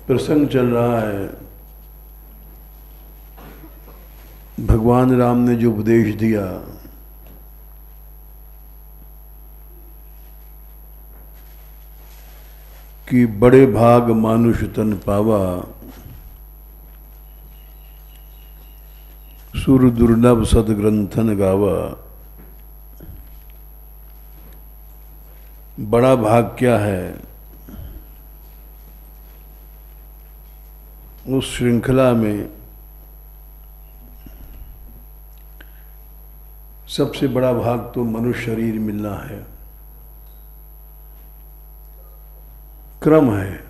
प्रसंग चल रहा है, भगवान राम ने जो उपदेश दिया कि बड़े भाग मानुष तन पावा, सुर दुर्लभ सदग्रंथन गावा। बड़ा भाग क्या है, उस श्रृंखला में सबसे बड़ा भाग तो मनुष्य शरीर मिलना है। क्रम है,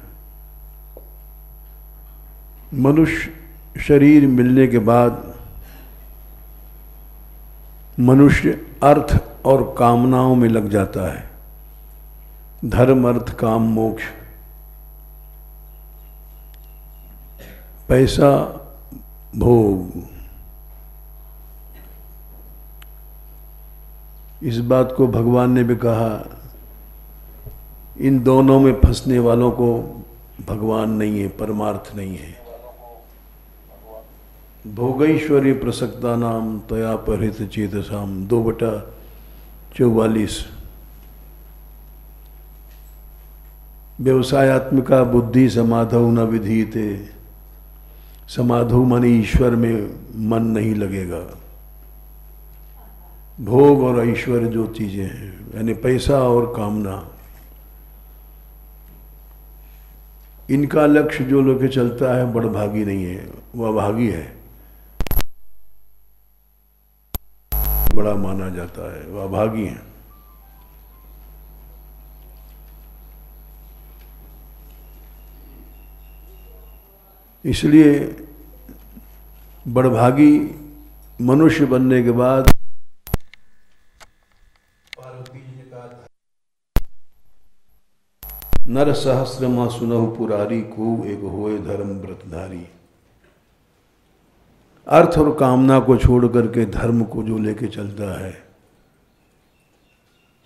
मनुष्य शरीर मिलने के बाद मनुष्य अर्थ और कामनाओं में लग जाता है। धर्म अर्थ काम मोक्ष, पैसा भोग। इस बात को भगवान ने भी कहा, इन दोनों में फंसने वालों को भगवान नहीं है, परमार्थ नहीं है। भोगैश्वर्य प्रसक्ता नाम तया परित चेतसाम 2/44। व्यवसायत्मिका बुद्धि समाधौ न विधीयते। समाधौ माने ईश्वर में मन नहीं लगेगा। भोग और ऐश्वर्य जो चीजें हैं, यानी पैसा और कामना, इनका लक्ष्य जो लेके चलता है बड़भागी नहीं है, वह अभागी है। बड़ा माना जाता है, वह अभागी है। इसलिए बड़भागी मनुष्य बनने के बाद नर सहस्रमा सुनहु पुरारी को एक होए धर्म व्रतधारी। अर्थ और कामना को छोड़ करके धर्म को जो लेके चलता है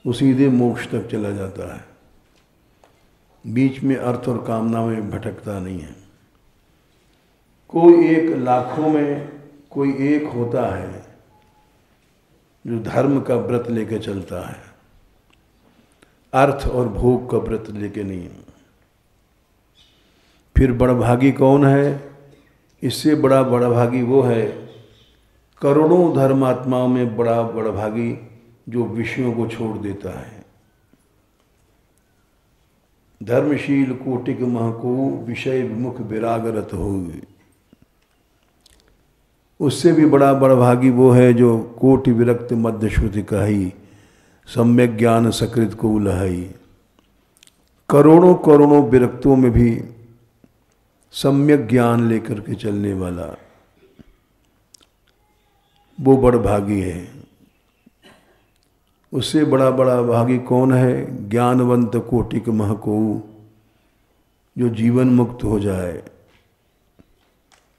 वो सीधे मोक्ष तक चला जाता है। बीच में अर्थ और कामना में भटकता नहीं है। कोई एक लाखों में कोई एक होता है जो धर्म का व्रत लेके चलता है, अर्थ और भोग का व्रत लेके नहीं। फिर बड़भागी कौन है? इससे बड़ा बड़भागी वो है, करोड़ों धर्मात्माओं में बड़ा बड़भागी जो विषयों को छोड़ देता है। धर्मशील कोटिक महको विषय विमुख विरागरत हो। उससे भी बड़ा बड़भागी वो है जो कोटि विरक्त मध्य श्रुति कही, सम्यक ज्ञान सकृत को उलहाई। करोड़ों करोड़ों विरक्तों में भी सम्यक ज्ञान लेकर के चलने वाला वो बड़भागी है। उससे बड़ा बड़ा भागी कौन है? ज्ञानवंत कोटिक महको, जो जीवन मुक्त हो जाए।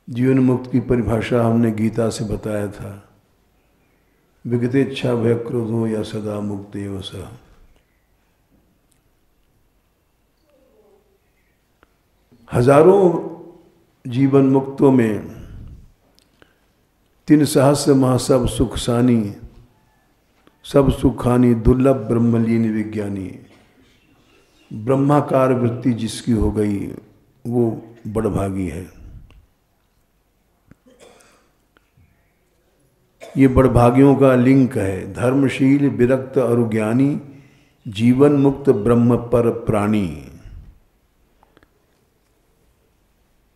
जीवन मुक्त की परिभाषा हमने गीता से बताया था, विगतेच्छा भय क्रोधो या सदा मुक्तेव सः। हजारों जीवन मुक्तों में 3 सहस्र माह सब सुखसानी, सब सुखानी दुर्लभ ब्रह्मलीन विज्ञानी। ब्रह्माकार वृत्ति जिसकी हो गई वो बड़भागी है। ये बड़भागियों का लिंक है। धर्मशील विरक्त और ज्ञानी, जीवन मुक्त ब्रह्म पर प्राणी।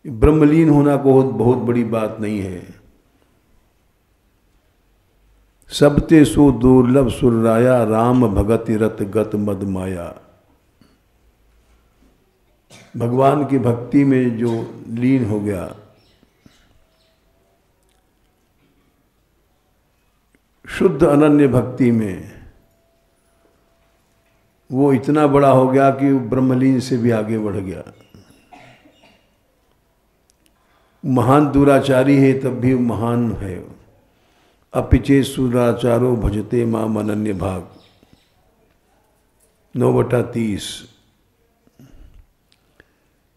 ब्रह्मलीन होना को बहुत बड़ी बात नहीं है। सबते सो दुर्लभ सुरराया, राम भगति रत गत मद माया। भगवान की भक्ति में जो लीन हो गया, शुद्ध अनन्य भक्ति में, वो इतना बड़ा हो गया कि ब्रह्मलीन से भी आगे बढ़ गया। महान दुराचारी है तब भी महान है। अपिचे सुराचारो भजते माम अनन्य भाग 9/30।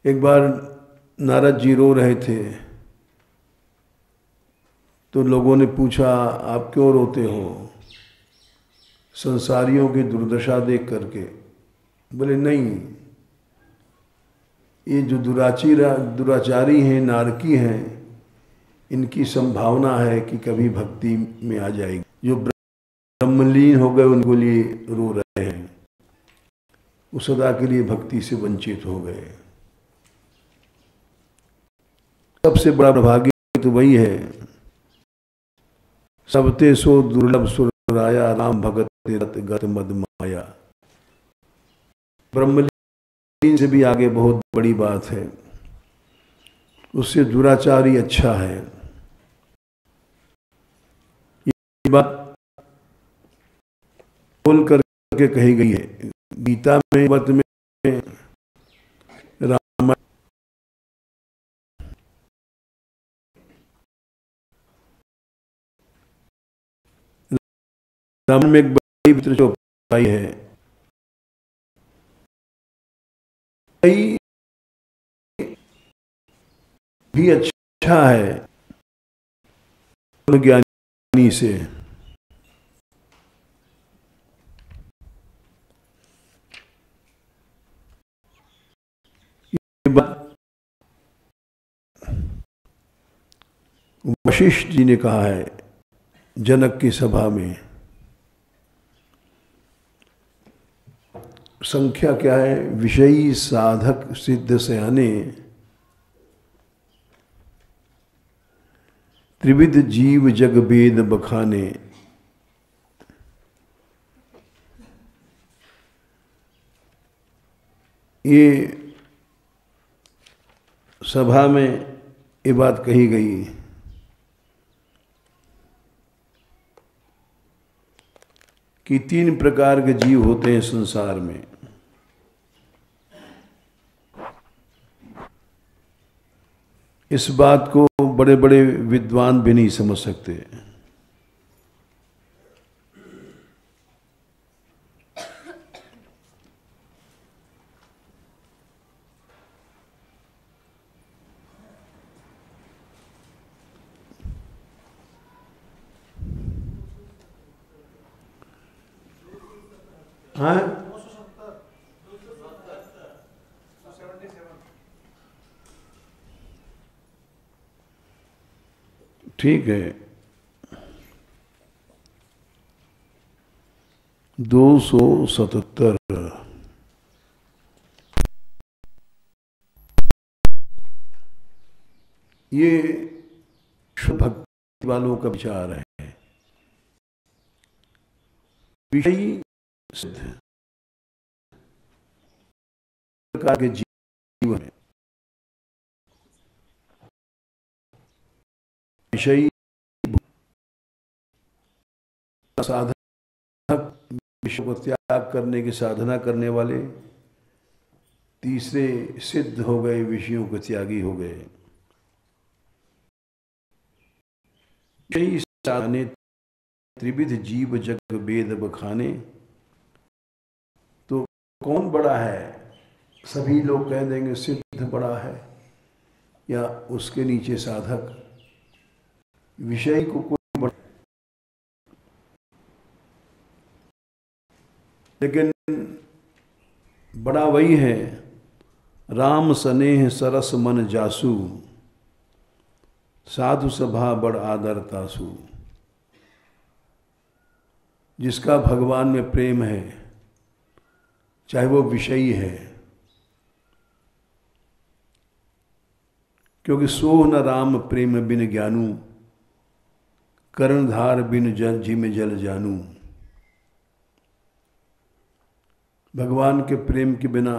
एक बार नारद जी रो रहे थे तो लोगों ने पूछा आप क्यों रोते हो संसारियों की दुर्दशा देख करके? बोले नहीं, ये जो दुराचारी हैं, नारकी हैं, इनकी संभावना है कि कभी भक्ति में आ जाएगी। जो ब्रह्मलीन हो गए उनको लिए रो रहे हैं, वो सदा के लिए भक्ति से वंचित हो गए। सबसे बड़ा भाग्य तो वही है, सबते सो दुर्लभ सुराया राम भगत रत गत मद माया। ब्रह्मलीन से भी आगे बहुत बड़ी बात है, उससे दुराचारी अच्छा है। ये बात बोल करके कही गई है गीता में, मत में, रामायण में एक बड़ी मित्र चौपाई है, भी अच्छा है ज्ञानी से। वशिष्ठ जी ने कहा है जनक की सभा में, संख्या क्या है? विषयी साधक सिद्ध सयाने त्रिविध जीव जग वेद बखाने। ये सभा में ये बात कही गई कि 3 प्रकार के जीव होते हैं संसार में। इस बात को बड़े बड़े विद्वान भी नहीं समझ सकते। हाँ, ठीक है, 277। ये भक्ति वालों का विचार है। विषयी सिद्ध प्रकार के जीव में विषयी साधक, विषय को त्याग करने की साधना करने वाले। तीसरे सिद्ध हो गए, विषयों के त्यागी हो गए। विषयी साधने त्रिविध जीव जग वेद बखाने। तो कौन बड़ा है? सभी लोग कह देंगे सिद्ध बड़ा है, या उसके नीचे साधक। विषय को कोई बड़ा, लेकिन बड़ा वही है राम स्नेह सरस मन जासु, साधु सभा बड़ आदर तासु। जिसका भगवान में प्रेम है, चाहे वो विषयी है, क्योंकि सोह न राम प्रेम बिन ज्ञानू, कर्णधार बिन जल जिम जल जानू। भगवान के प्रेम के बिना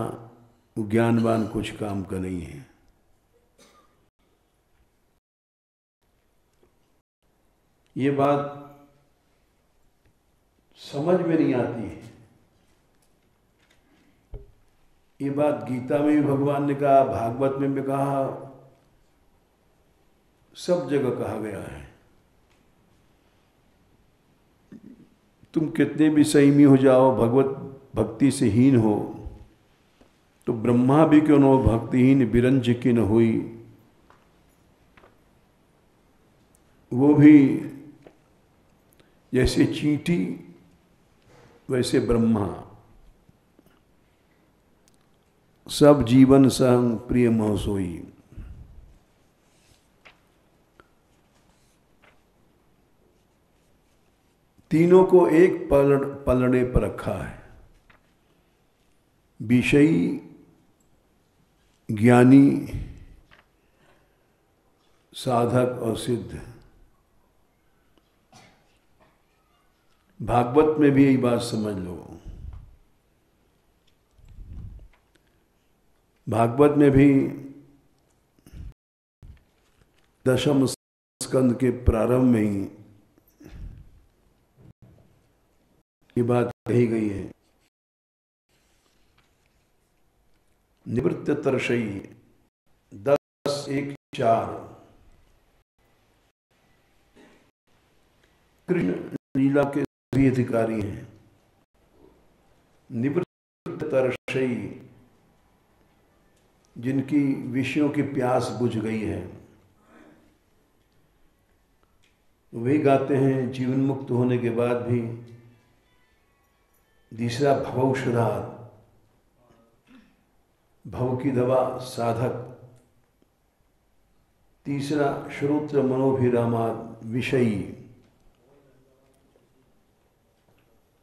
वो ज्ञानवान कुछ काम का नहीं है। ये बात समझ में नहीं आती है। ये बात गीता में भी भगवान ने कहा, भागवत में भी कहा, सब जगह कहा गया है। तुम कितने भी संयमी हो जाओ, भगवत भक्ति से हीन हो, तो ब्रह्मा भी क्यों नो भक्तिहीन बिरंज की न हुई, वो भी जैसे चींटी वैसे ब्रह्मा, सब जीवन संग प्रिय मोह सोई। तीनों को एक पलड़े पर रखा है, विषयी, ज्ञानी, साधक और सिद्ध। भागवत में भी यही बात समझ लो। भागवत में भी दशम स्कंद के प्रारंभ में ही ये बात कही गई है। निवृत्त तरशई 10:1-4 कृष्ण लीला के सभी अधिकारी हैं। निवृत्त तरशई जिनकी विषयों की प्यास बुझ गई है, वही गाते हैं जीवन मुक्त होने के बाद भी। दूसरा भवौषधा, भव की दवा साधक। तीसरा श्रोत्र मनोभिरामा विषयी,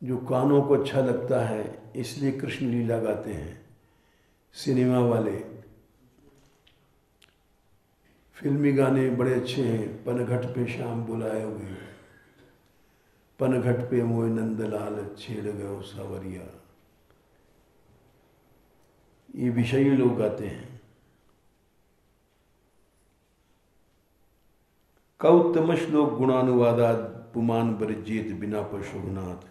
जो कानों को अच्छा लगता है इसलिए कृष्ण लीला गाते हैं। सिनेमा वाले फिल्मी गाने बड़े अच्छे हैं। पनघट पे शाम बुलाए हुए, पनघट पे मोय नंदलाल छेड़ गयो सावरिया, ये विषयी लोग गाते हैं। कौतम श्लोक गुणानुवादात पुमान बरिजेत बिना पशुघ्नाथ।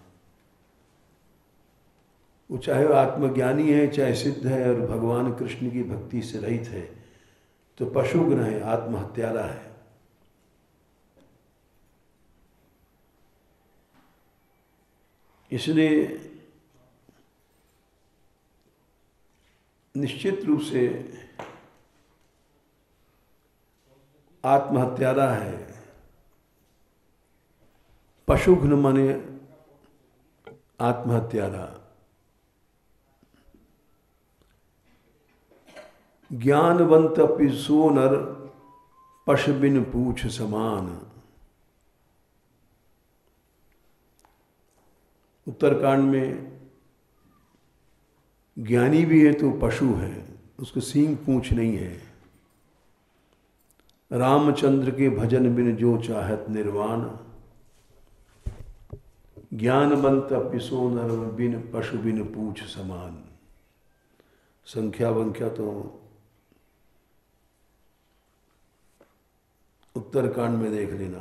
वो चाहे वो आत्मज्ञानी है, चाहे सिद्ध है और भगवान कृष्ण की भक्ति से रहित है, तो पशुघ्न है, आत्महत्यारा है। इसलिए निश्चित रूप से आत्महत्यारा है। पशुघ्न माने आत्महत्यारा। ज्ञानवंत पिसो नर पशु बिन पूछ समान। उत्तरकांड में ज्ञानी भी है तो पशु है, उसको सींग पूंछ नहीं है। रामचंद्र के भजन बिन जो चाहत निर्वाण। ज्ञानवंत पिसो नर बिन पशु बिन पूछ समान। संख्या वंख्या तो उत्तरकांड में देख लेना।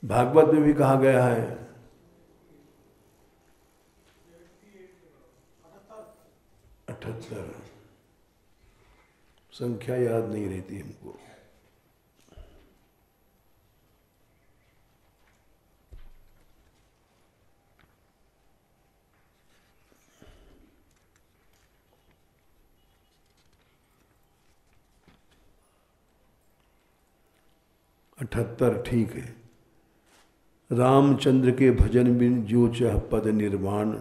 भागवत में भी कहा गया है 78, संख्या याद नहीं रहती हमको। अठहत्तर ठीक है। रामचंद्र के भजन बिन जो चाह पद निर्वाण।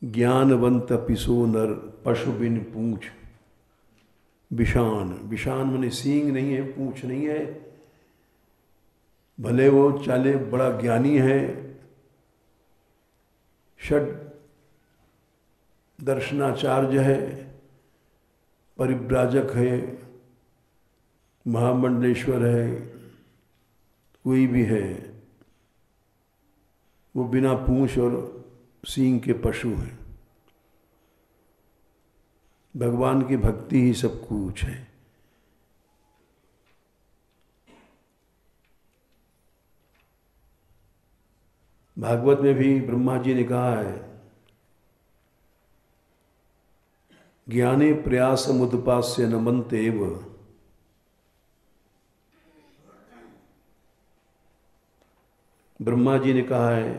ज्ञानवंत पिसो नर पशु बिन पूछ विषान। विषान माने सींग नहीं है, पूछ नहीं है। भले वो चाले बड़ा ज्ञानी है, षड दर्शनाचार्य है, परिव्राजक है, महामंडलेश्वर है, कोई भी है, वो बिना पूंछ और सींग के पशु है। भगवान की भक्ति ही सब कुछ है। भागवत में भी ब्रह्मा जी ने कहा है, ज्ञाने प्रयास मुदपास्य न मनते एव ब्रह्मा जी ने कहा है,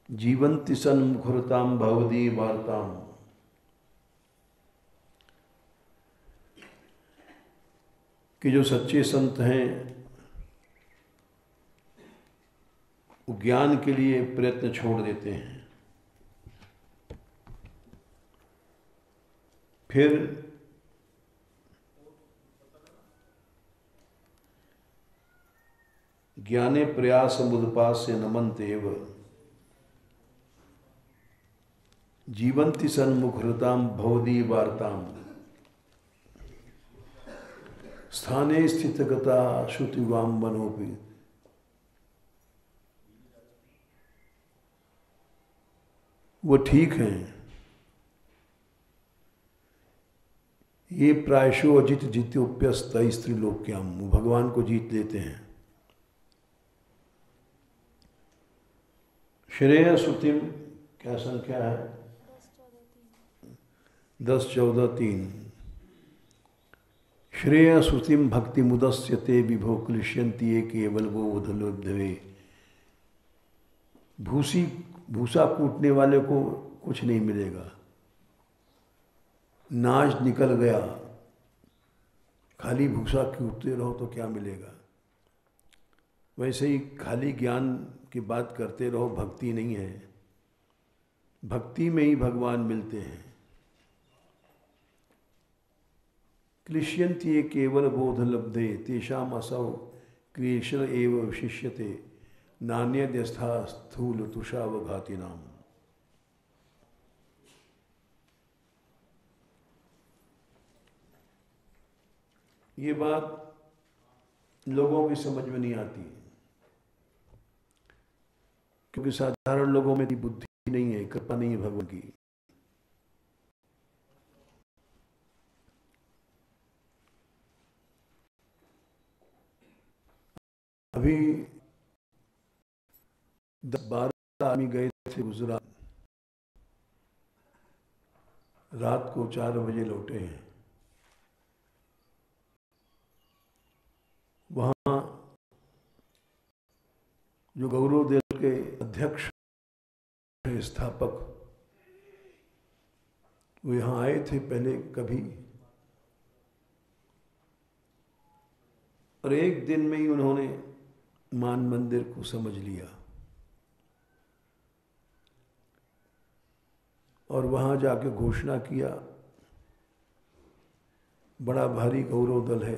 जीवंति सन्मुखरताम भवदी वार्ताम, कि जो सच्चे संत हैं वो ज्ञान के लिए प्रयत्न छोड़ देते हैं, फिर ज्ञाने प्रयास मुदपास्य नमन्तेव जीवंति सन्मुखरताम भवदी वार्ताम स्थाने स्थितगता श्रुतिवाम मनोपि। वो ठीक हैं, ये प्रायशो अजित जित्योप्यस्त स्त्रीलोक्याम, वो भगवान को जीत लेते हैं। श्रेय श्रुतिम, क्या संख्या है? 10-14-3। श्रेय श्रुतिम भक्ति मुदस्यते विभो क्लिश्यन्ति ये केवल वो उदलोभ्यवे। भूसा कूटने वाले को कुछ नहीं मिलेगा, नाज निकल गया, खाली भूसा कूटते रहो तो क्या मिलेगा। वैसे ही खाली ज्ञान की बात करते रहो, भक्ति नहीं है। भक्ति में ही भगवान मिलते हैं। क्लिश्यन्ति ये केवल बोध लब्धे तेषाम असौ क्रियेशन एव विशिष्यते नान्यद्यस्था स्थूल तुषावघाति नाम। ये बात लोगों की समझ में नहीं आती, क्योंकि साधारण लोगों में बुद्धि नहीं है, कृपा नहीं है भगवान की। अभी 10-12 आदमी गए थे गुजरात, रात को 4 बजे लौटे हैं। वहाँ जो गौरव दल के अध्यक्ष स्थापक, वो यहाँ आए थे पहले कभी, और एक दिन में ही उन्होंने मान मंदिर को समझ लिया और वहाँ जाके घोषणा किया, बड़ा भारी गौरव दल है,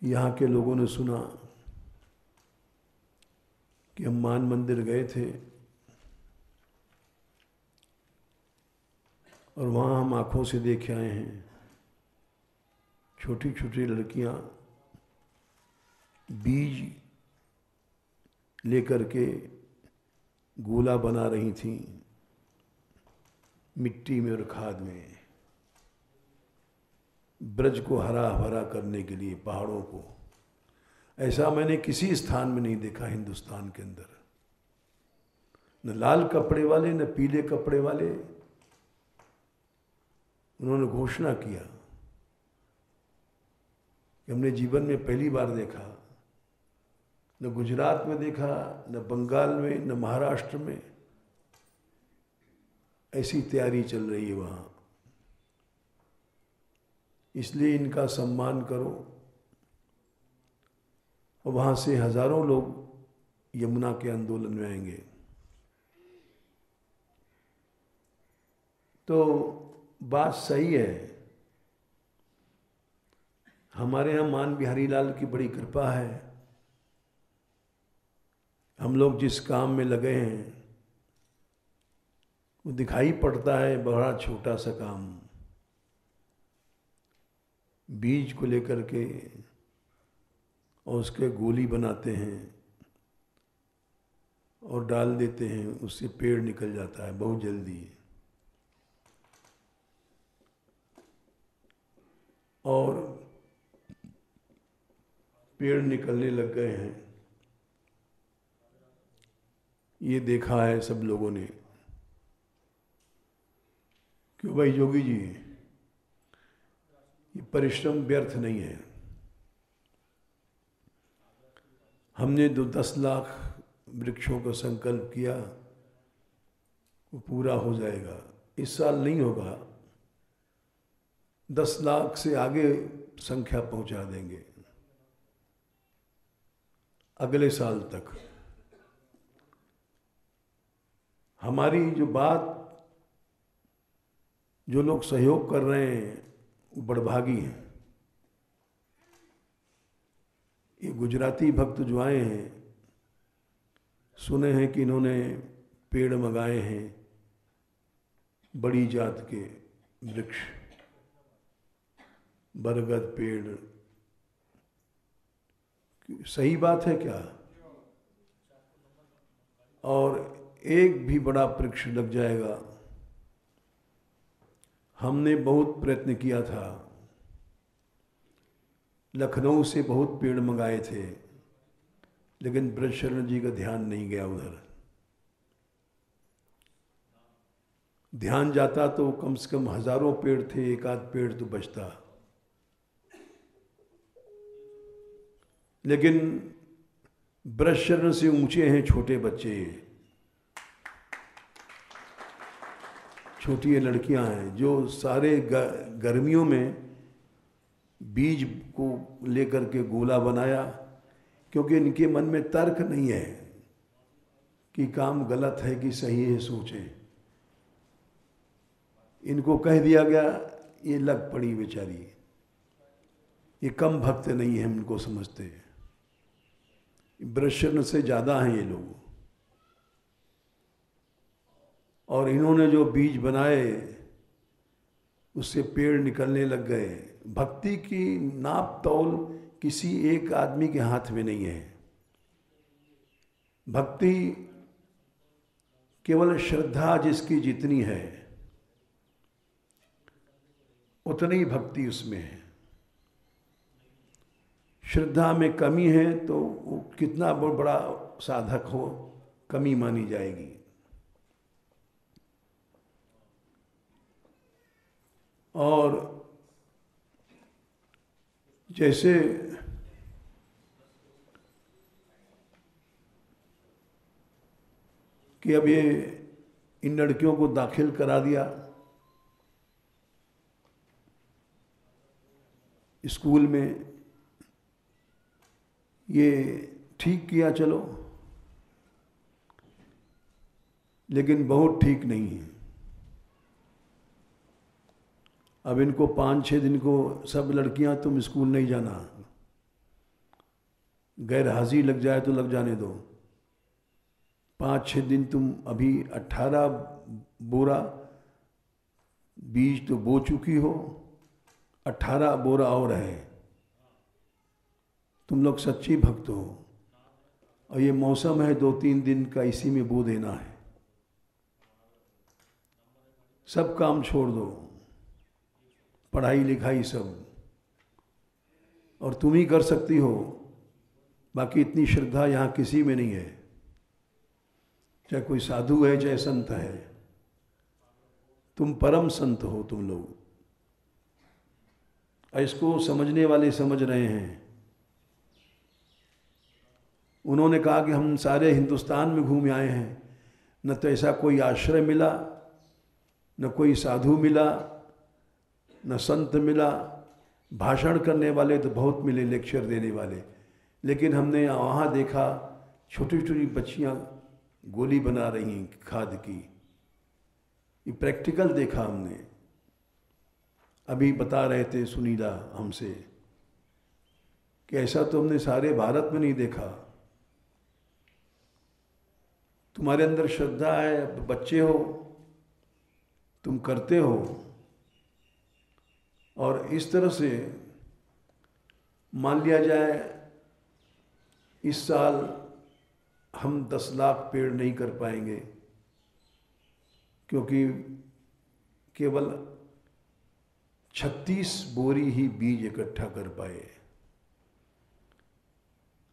यहाँ के लोगों ने सुना कि हम मान मंदिर गए थे और वहाँ हम आँखों से देख आए हैं, छोटी छोटी लड़कियाँ बीज लेकर के गोला बना रही थीं मिट्टी में और खाद में, ब्रज को हरा भरा करने के लिए, पहाड़ों को। ऐसा मैंने किसी स्थान में नहीं देखा हिंदुस्तान के अंदर, न लाल कपड़े वाले न पीले कपड़े वाले। उन्होंने घोषणा किया कि हमने जीवन में पहली बार देखा, न गुजरात में देखा, न बंगाल में, न महाराष्ट्र में ऐसी तैयारी चल रही है वहाँ। इसलिए इनका सम्मान करो। और वहाँ से हजारों लोग यमुना के आंदोलन में आएंगे। तो बात सही है, हमारे यहाँ मान बिहारी लाल की बड़ी कृपा है। हम लोग जिस काम में लगे हैं वो दिखाई पड़ता है बड़ा छोटा सा काम, बीज को लेकर के और उसके गोली बनाते हैं और डाल देते हैं, उससे पेड़ निकल जाता है बहुत जल्दी। और पेड़ निकलने लग गए हैं, ये देखा है सब लोगों ने। क्यों भाई जोगी जी, ये परिश्रम व्यर्थ नहीं है। हमने 10 लाख वृक्षों का संकल्प किया, वो पूरा हो जाएगा। इस साल नहीं होगा, 10 लाख से आगे संख्या पहुंचा देंगे अगले साल तक। हमारी जो बात, जो लोग सहयोग कर रहे हैं वो बड़भागी हैं। ये गुजराती भक्त जो आए हैं, सुने हैं कि इन्होंने पेड़ मंगाए हैं, बड़ी जात के वृक्ष, बरगद पेड़। सही बात है क्या? और एक भी बड़ा वृक्ष लग जाएगा। हमने बहुत प्रयत्न किया था, लखनऊ से बहुत पेड़ मंगाए थे, लेकिन ब्रजशरण जी का ध्यान नहीं गया उधर। ध्यान जाता तो कम से कम हजारों पेड़ थे, एक आध पेड़ तो बचता। लेकिन ब्रजशरण से ऊंचे हैं छोटे बच्चे, छोटी ये लड़कियां हैं जो सारे गर्मियों में बीज को लेकर के गोला बनाया, क्योंकि इनके मन में तर्क नहीं है कि काम गलत है कि सही है, सोचें। इनको कह दिया गया, ये लग पड़ी बेचारी। ये कम भक्त नहीं है, हम इनको समझते। ब्रजशरण से ज़्यादा हैं ये लोग। और इन्होंने जो बीज बनाए उससे पेड़ निकलने लग गए। भक्ति की नाप तौल किसी एक आदमी के हाथ में नहीं है। भक्ति केवल श्रद्धा जिसकी जितनी है उतनी भक्ति उसमें है। श्रद्धा में कमी है तो वो कितना बड़ा साधक हो, कमी मानी जाएगी। और जैसे कि अब ये इन लड़कियों को दाखिल करा दिया स्कूल में, ये ठीक किया चलो, लेकिन बहुत ठीक नहीं है। अब इनको 5-6 दिन को सब लड़कियां तुम स्कूल नहीं जाना, गैर हाजिरी लग जाए तो लग जाने दो। 5-6 दिन तुम अभी 18 बोरा बीज तो बो चुकी हो, 18 बोरा और है। तुम लोग सच्ची भक्त हो और ये मौसम है 2-3 दिन का, इसी में बो देना है। सब काम छोड़ दो, पढ़ाई लिखाई सब, और तुम ही कर सकती हो। बाकी इतनी श्रद्धा यहाँ किसी में नहीं है, चाहे कोई साधु है चाहे संत है। तुम परम संत हो तुम लोग। इसको समझने वाले समझ रहे हैं। उन्होंने कहा कि हम सारे हिंदुस्तान में घूम आए हैं, न तो ऐसा कोई आश्रय मिला, न कोई साधु मिला, न संत मिला। भाषण करने वाले तो बहुत मिले, लेक्चर देने वाले, लेकिन हमने वहाँ देखा छोटी छोटी बच्चियाँ गोली बना रही हैं खाद की। ये प्रैक्टिकल देखा हमने। अभी बता रहे थे सुनीला हमसे कि ऐसा तो हमने सारे भारत में नहीं देखा। तुम्हारे अंदर श्रद्धा है, बच्चे हो, तुम करते हो। और इस तरह से मान लिया जाए इस साल हम 10 लाख पेड़ नहीं कर पाएंगे, क्योंकि केवल 36 बोरी ही बीज इकट्ठा कर पाए।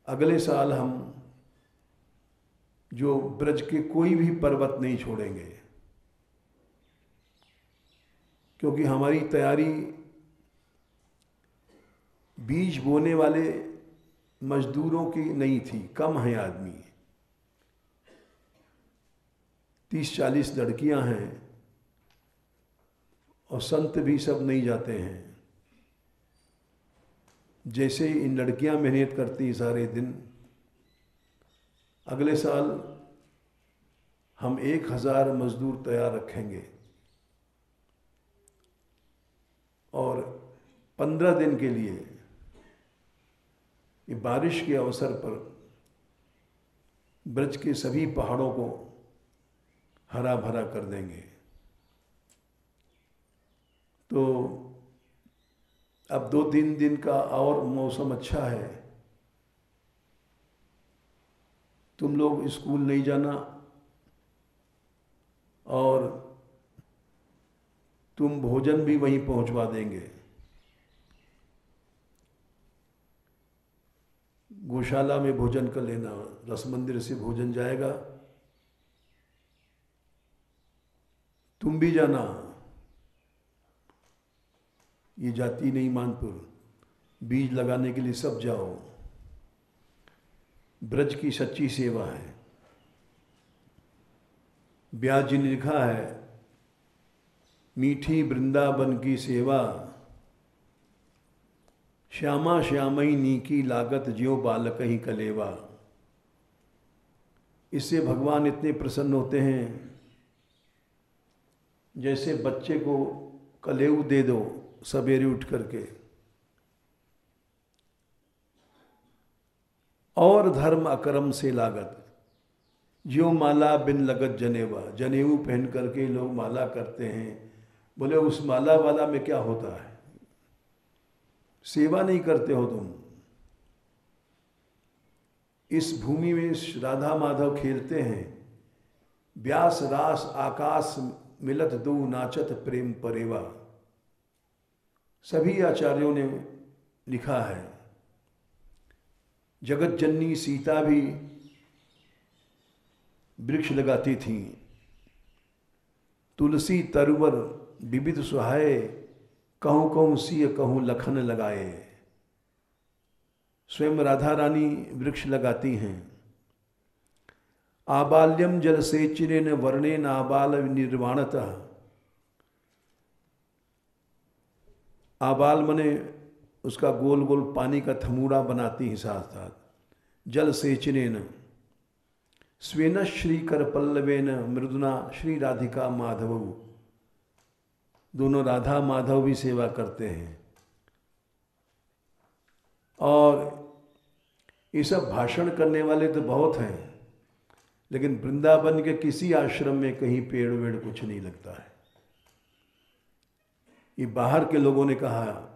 अगले साल हम जो ब्रज के कोई भी पर्वत नहीं छोड़ेंगे, क्योंकि हमारी तैयारी बीज बोने वाले मजदूरों की नहीं थी, कम है आदमी, 30-40 लड़कियां हैं और संत भी सब नहीं जाते हैं। जैसे इन लड़कियां मेहनत करती सारे दिन, अगले साल हम 1000 मजदूर तैयार रखेंगे और 15 दिन के लिए ये बारिश के अवसर पर ब्रज के सभी पहाड़ों को हरा भरा कर देंगे। तो अब 2-3 दिन का और मौसम अच्छा है, तुम लोग स्कूल नहीं जाना और तुम भोजन भी वहीं पहुंचवा देंगे। गौशाला में भोजन कर लेना, रस मंदिर से भोजन जाएगा, तुम भी जाना। ये जाति नहीं मानपुर, बीज लगाने के लिए सब जाओ। ब्रज की सच्ची सेवा है। व्यास जी ने लिखा है, मीठी वृंदावन की सेवा, श्यामा श्यामई नीकी लागत ज्यों बालक ही कलेवा। इससे भगवान इतने प्रसन्न होते हैं जैसे बच्चे को कलेऊ दे दो सवेरे उठ करके। और धर्म अकरम से लागत, ज्यों माला बिन लगत जनेवा। जनेऊ पहन करके लोग माला करते हैं, बोले उस माला वाला में क्या होता है, सेवा नहीं करते हो तुम। इस भूमि में राधा माधव खेलते हैं, व्यास रास आकाश मिलत दो नाचत प्रेम परेवा। सभी आचार्यों ने लिखा है। जगत जननी सीता भी वृक्ष लगाती थी, तुलसी तरुवर विविध सुहाए, कहूँ कहूँ सिय कहूँ लखन लगाए। स्वयं राधा रानी वृक्ष लगाती हैं। आबाल्यम जल सेचनेन वर्णेन आबाल निर्वाणतः। आबाल मने उसका गोल गोल पानी का थमूड़ा बनाती हैं साथ साथ। जल सेचनेन स्वेन श्रीकर पल्लवेन मृदुना श्री राधिका माधव। दोनों राधा माधव भी सेवा करते हैं। और ये सब भाषण करने वाले तो बहुत हैं, लेकिन वृंदावन के किसी आश्रम में कहीं पेड़ वेड़ कुछ नहीं लगता है। ये बाहर के लोगों ने कहा,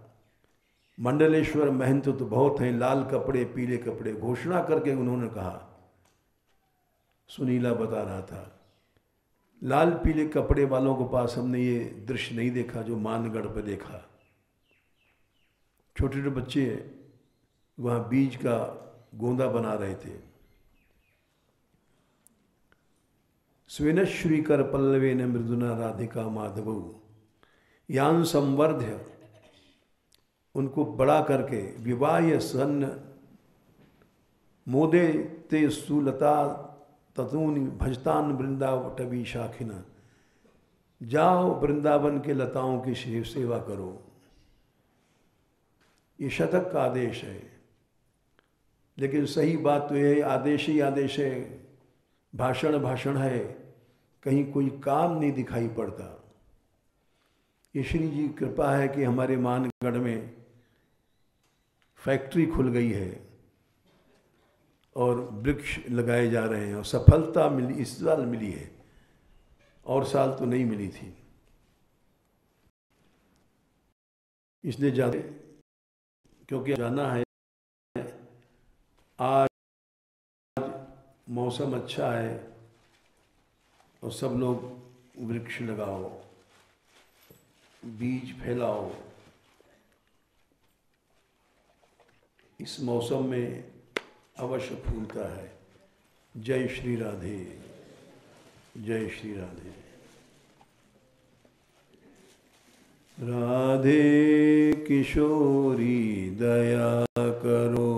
मंडलेश्वर महंत तो बहुत हैं, लाल कपड़े पीले कपड़े, घोषणा करके उन्होंने कहा। सुनीला बता रहा था, लाल पीले कपड़े वालों के पास हमने ये दृश्य नहीं देखा जो मानगढ़ पर देखा। छोटे छोटे बच्चे वहाँ बीज का गोंदा बना रहे थे। स्वेनश्री कर पल्लवे न मृदुना राधिका माधव। यान संवर्ध्य, उनको बड़ा करके, विवाह सन्न मोदे ते सुलता ततून भजतान वृंदावटवी शाखिना। जाओ वृंदावन के लताओं की सेवा करो। ये शतक का आदेश है, लेकिन सही बात तो यह आदेश ही आदेश है, भाषण भाषण है, कहीं कोई काम नहीं दिखाई पड़ता। ये श्री जी की कृपा है कि हमारे मानगढ़ में फैक्ट्री खुल गई है और वृक्ष लगाए जा रहे हैं और सफलता मिली, इस साल मिली है, और साल तो नहीं मिली थी। इसलिए जाते, क्योंकि जाना है। आज मौसम अच्छा है और सब लोग वृक्ष लगाओ, बीज फैलाओ। इस मौसम में अवश्य फूलता है। जय श्री राधे, जय श्री राधे। राधे किशोरी दया करो।